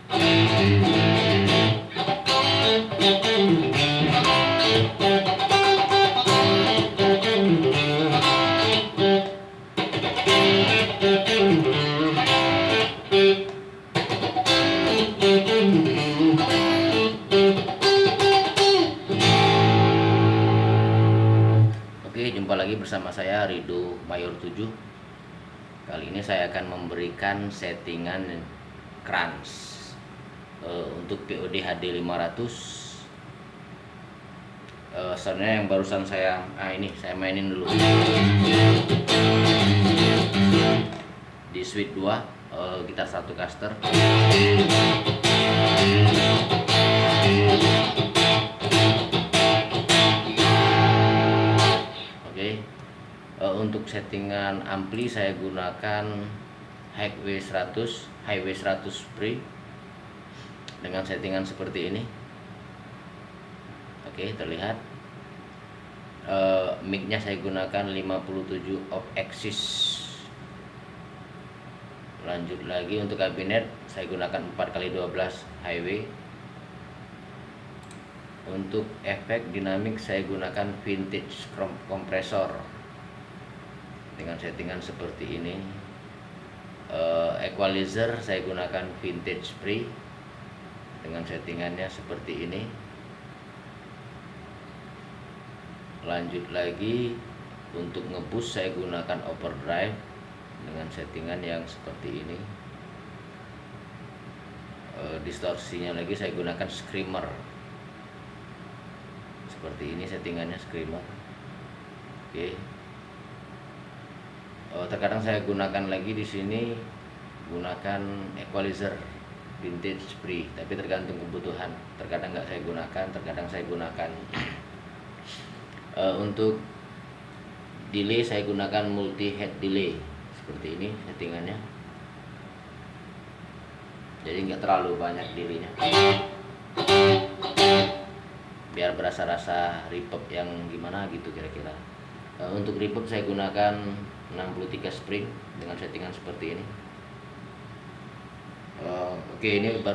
Oke, jumpa lagi bersama saya Rido Mayor 7. Kali ini saya akan memberikan settingan crunch untuk POD HD 500. Soundnya yang barusan saya mainin dulu di suite 2, gitar 1 caster. Untuk settingan ampli saya gunakan Highway 100 Pre dengan settingan seperti ini. Oke, terlihat. Mic-nya saya gunakan 57 off axis. Lanjut lagi untuk kabinet saya gunakan 4x12 highway. Untuk efek dinamik saya gunakan vintage kompresor dengan settingan seperti ini. Equalizer saya gunakan vintage pre dengan settingannya seperti ini. Lanjut lagi untuk ngeboost saya gunakan overdrive dengan settingan yang seperti ini. Distorsinya lagi saya gunakan screamer seperti ini, settingannya screamer. Oke. Terkadang saya gunakan lagi di sini gunakan equalizer vintage pre, tapi tergantung kebutuhan. Terkadang nggak saya gunakan, terkadang saya gunakan. Untuk delay saya gunakan multi head delay seperti ini settingannya, jadi nggak terlalu banyak delaynya, biar berasa-rasa reverb yang gimana gitu kira-kira. Untuk reverb saya gunakan 63 spring dengan settingan seperti ini. Oke, ini baru